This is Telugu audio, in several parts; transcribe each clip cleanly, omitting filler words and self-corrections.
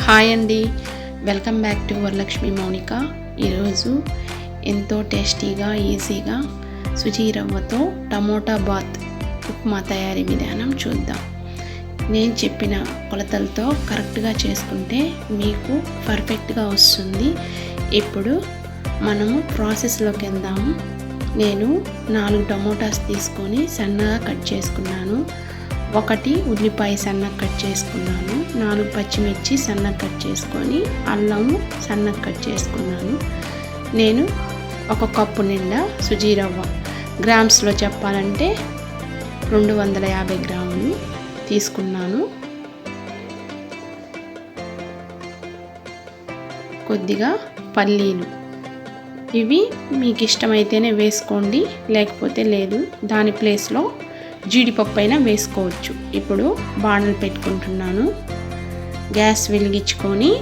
హాయ్ అండి, welcome back to Varalakshmi Mounika. ఈరోజు ఎంతో టేస్టీగా ఈజీగా సుజీ రవ్వతో టమోటా బాత్ ఉప్మా తయారీ విధానం చూద్దాం. నేను చెప్పిన కొలతలతో కరెక్ట్గా చేసుకుంటే మీకు పర్ఫెక్ట్గా వస్తుంది. ఇప్పుడు మనము ప్రాసెస్లోకి వెళ్దాము. నేను 4 టమోటాస్ తీసుకొని సన్నగా కట్ చేసుకున్నాను. 1 ఉల్లిపాయ సన్నగా కట్ చేసుకున్నాను. 4 పచ్చిమిర్చి సన్నగా కట్ చేసుకొని అల్లము సన్నగా కట్ చేసుకున్నాను. నేను 1 కప్పు నిండా సుజీ రవ్వ, గ్రామ్స్లో చెప్పాలంటే 250 గ్రాములు తీసుకున్నాను. కొద్దిగా పల్లీలు, ఇవి మీకు ఇష్టమైతేనే వేసుకోండి, లేకపోతే లేదు. దాని ప్లేస్లో జీడిపప్పు అయినా వేసుకోవచ్చు. ఇప్పుడు బాణలు పెట్టుకుంటున్నాను. గ్యాస్ వెలిగించుకొని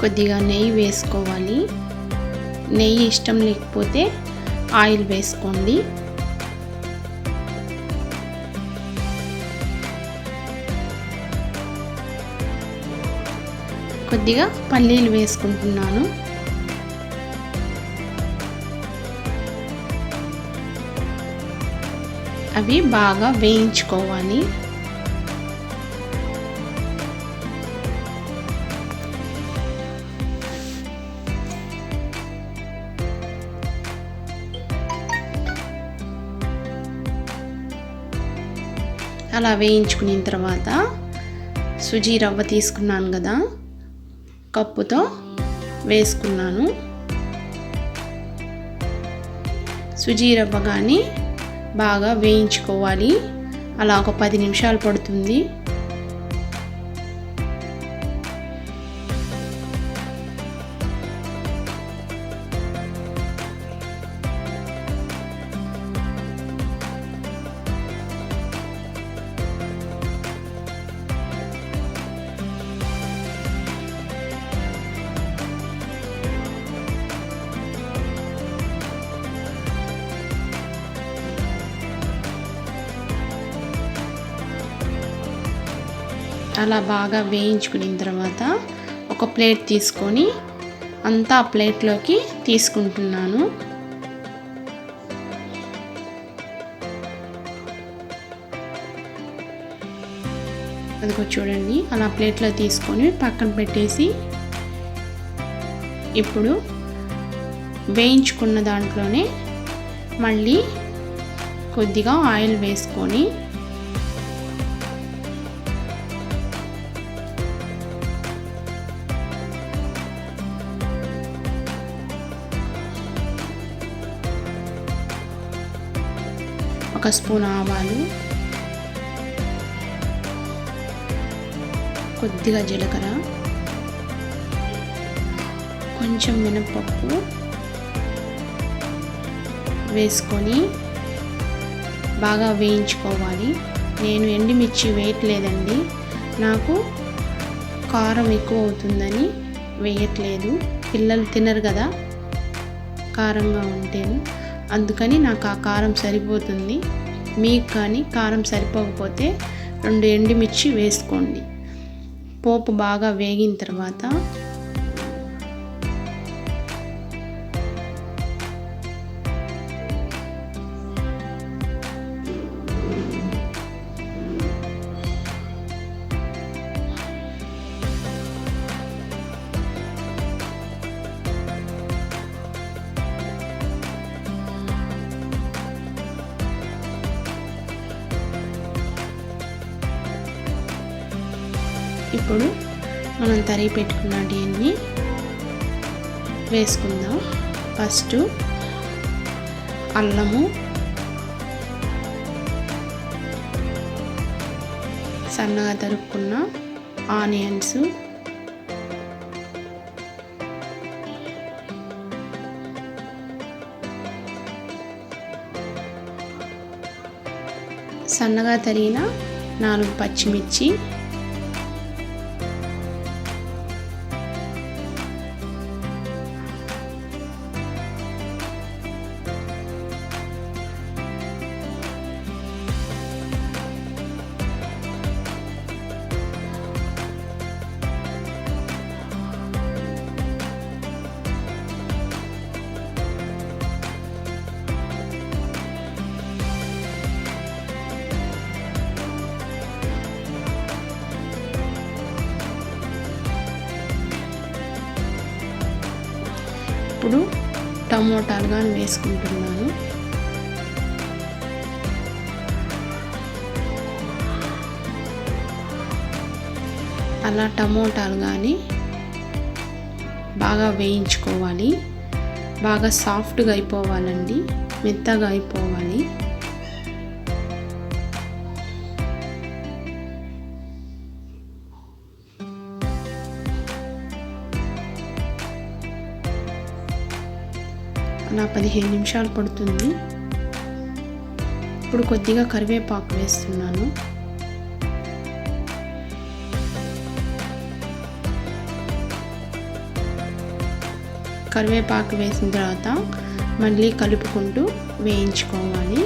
కొద్దిగా నెయ్యి వేసుకోవాలి. నెయ్యి ఇష్టం లేకపోతే ఆయిల్ వేసుకోండి. కొద్దిగా పల్లీలు వేసుకుంటున్నాను. అవి బాగా వేయించుకోవాలి. అలా వేయించుకున్న తర్వాత సుజీ రవ్వ తీసుకున్నాను కదా, కప్పుతో వేసుకున్నాను. సుజీ రవ్వ కానీ బాగా వేయించుకోవాలి. అలా ఒక 10 నిమిషాలు పడుతుంది. అలా బాగా వేయించుకున్న తర్వాత ఒక ప్లేట్ తీసుకొని అంతా ఆ ప్లేట్లోకి తీసుకుంటున్నాను. అదిగో చూడండి, అలా ప్లేట్లో తీసుకొని పక్కన పెట్టేసి ఇప్పుడు వేయించుకున్న దాంట్లోనే మళ్ళీ కొద్దిగా ఆయిల్ వేసుకొని ఒక స్పూన్ ఆవాలు, కొద్దిగా జీలకర్ర, కొంచెం మినపప్పు వేసుకొని బాగా వేయించుకోవాలి. నేను ఎండుమిర్చి వేయట్లేదండి, నాకు కారం ఎక్కువ అవుతుందని వేయట్లేదు. పిల్లలు తినరు కదా కారంగా ఉంటేను, అందుకని నాకు ఆ కారం సరిపోతుంది. మీకు కానీ కారం సరిపోకపోతే 2 ఎండుమిర్చి వేసుకోండి. పోపు బాగా వేగిన తర్వాత ఇప్పుడు మనం తరిగి పెట్టుకున్న దీన్ని వేసుకుందాం. ఫస్ట్ అల్లము, సన్నగా తరుక్కున్న ఆనియన్స్, సన్నగా తరిగిన 4 పచ్చిమిర్చి, ఇప్పుడు టమోటాలు కానీ వేసుకుంటున్నాను. అలా టమోటాలు కానీ బాగా వేయించుకోవాలి. బాగా సాఫ్ట్గా అయిపోవాలండి, మెత్తగా అయిపోవాలి. అలా 15 నిమిషాలు పడుతుంది. ఇప్పుడు కొద్దిగా కరివేపాకు వేస్తున్నాను. కరివేపాకు వేసిన తర్వాత మళ్ళీ కలుపుకుంటూ వేయించుకోవాలి.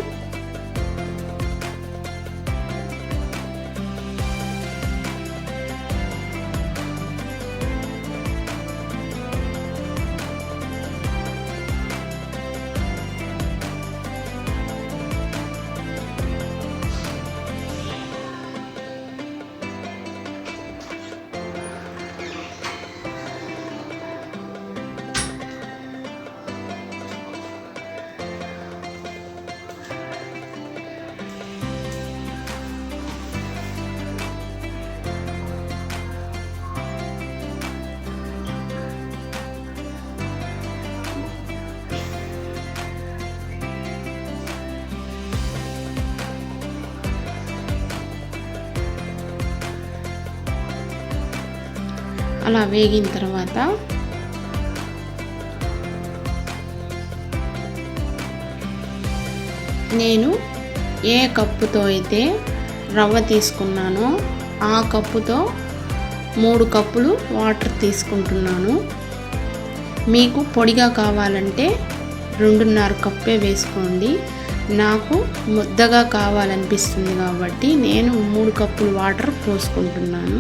అలా వేగిన తర్వాత నేను ఏ కప్పుతో అయితే రవ్వ తీసుకున్నానో ఆ కప్పుతో 3 కప్పులు వాటర్ తీసుకుంటున్నాను. మీకు పొడిగా కావాలంటే 2.5 కప్పే వేసుకోండి. నాకు ముద్దగా కావాలనిపిస్తుంది కాబట్టి నేను 3 కప్పులు వాటర్ పోసుకుంటున్నాను.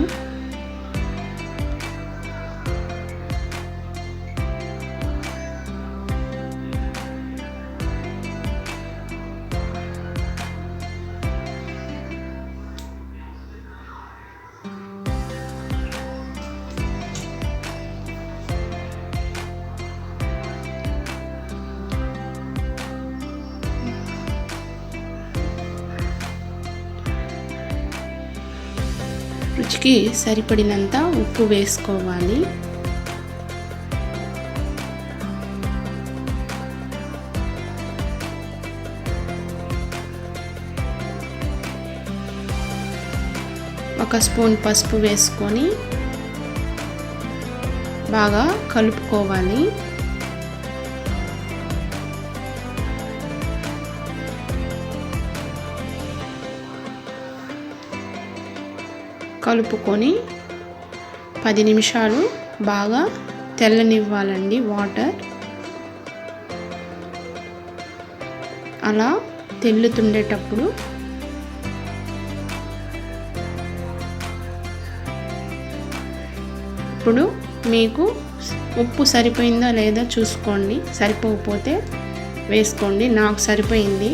రుచికి సరిపడినంత ఉప్పు వేసుకోవాలి. ఒక స్పూన్ పసుపు వేసుకొని బాగా కలుపుకోవాలి. కలుపుకొని 10 నిమిషాలు బాగా తెల్లనివ్వాలండి వాటర్. అలా తెల్లుతుండేటప్పుడు ఇప్పుడు మీకు ఉప్పు సరిపోయిందా లేదా చూసుకోండి. సరిపోకపోతే వేసుకోండి. నాకు సరిపోయింది.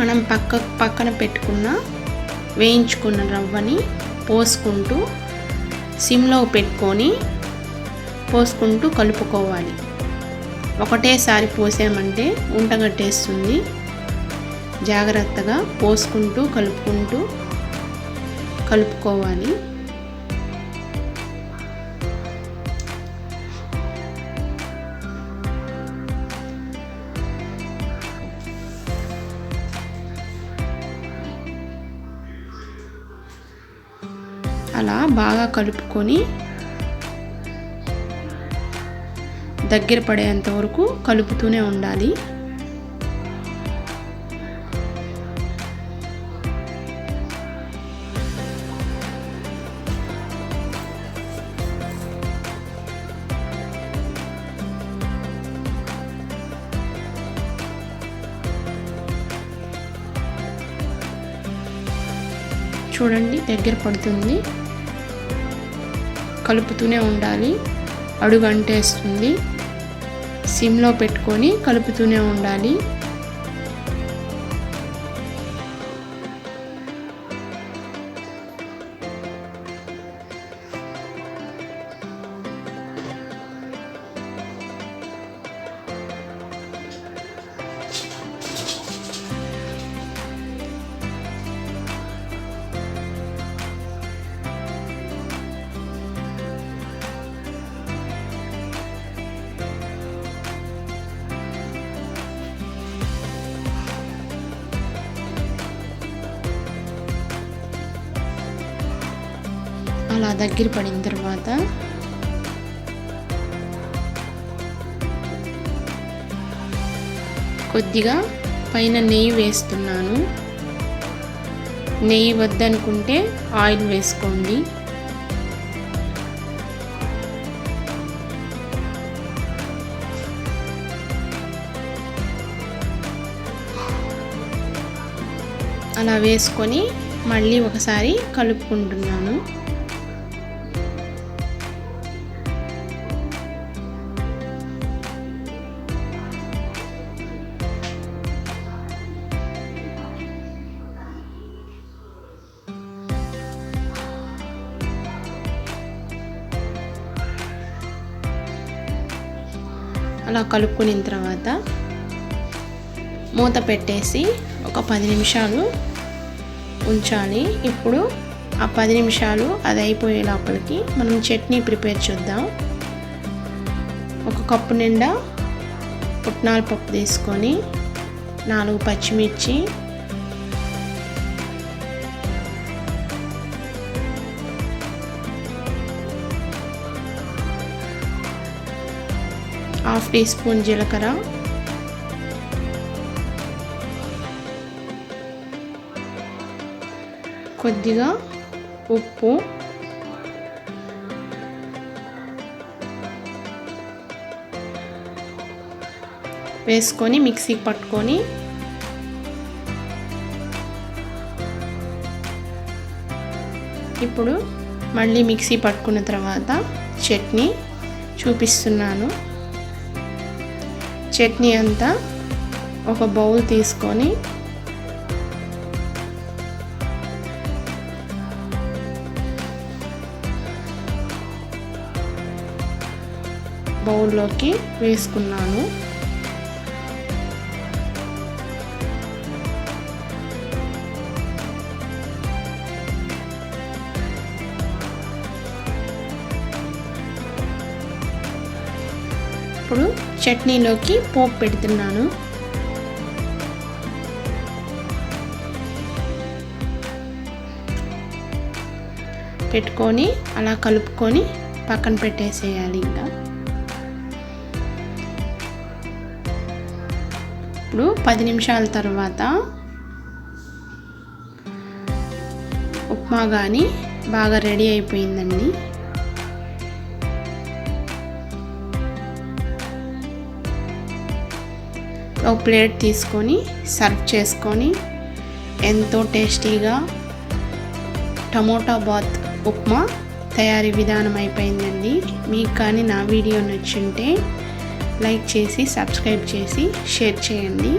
మనం పక్కన పెట్టుకున్న వేయించుకున్న రవ్వని పోసుకుంటూ సిమ్లో పెట్టుకొని పోసుకుంటూ కలుపుకోవాలి. ఒకటేసారి పోసామంటే ఉంటగట్టేస్తుంది. జాగ్రత్తగా పోసుకుంటూ కలుపుకోవాలి. అలా బాగా కలుపుకొని దగ్గర పడేంత వరకు కలుపుతూనే ఉండాలి. చూడండి దగ్గర పడుతుంది. కలుపుతూనే ఉండాలి, అడుగు అంటేస్తుంది. సిమ్లో పెట్టుకొని కలుపుతూనే ఉండాలి. అలా దగ్గర పడిన తర్వాత కొద్దిగా పైన నెయ్యి వేస్తున్నాను. నెయ్యి వద్దనుకుంటే ఆయిల్ వేసుకోండి. అలా వేసుకొని మళ్ళీ ఒకసారి కలుపుకుంటున్నాను. అలా కలుపుకున్న తర్వాత మూత పెట్టేసి ఒక 10 నిమిషాలు ఉంచాలి. ఇప్పుడు ఆ 10 నిమిషాలు అది అయిపోయే లోపలికి మనం చట్నీ ప్రిపేర్ చేద్దాం. ఒక కప్పు నిండా పుట్నాల పప్పు తీసుకొని 4 పచ్చిమిర్చి, హాఫ్ టీ స్పూన్ జీలకర్ర, కొద్దిగా ఉప్పు, వేసుకొని మిక్సీకి పట్టుకొని ఇప్పుడు మళ్ళీ మిక్సీ పట్టుకున్న తర్వాత చట్నీ చూపిస్తున్నాను. చట్నీ అంతా ఒక బౌల్ తీసుకొని బౌల్లోకి వేసుకున్నాను. ఇప్పుడు చట్నీలోకి పోపు పెడుతున్నాను. పెట్టుకొని అలా కలుపుకొని పక్కన పెట్టేసేయాలి. ఇంకా ఇప్పుడు 10 నిమిషాల తర్వాత ఉప్మా కానీ బాగా రెడీ అయిపోయిందండి. ఒక ప్లేట్ తీసుకొని సర్వ్ చేసుకొని ఎంతో టేస్టీగా టమోటా బాత్ ఉప్మా తయారీ విధానం అయిపోయిందండి. మీకు కానీ నా వీడియో నచ్చుంటే లైక్ చేసి సబ్స్క్రైబ్ చేసి షేర్ చేయండి.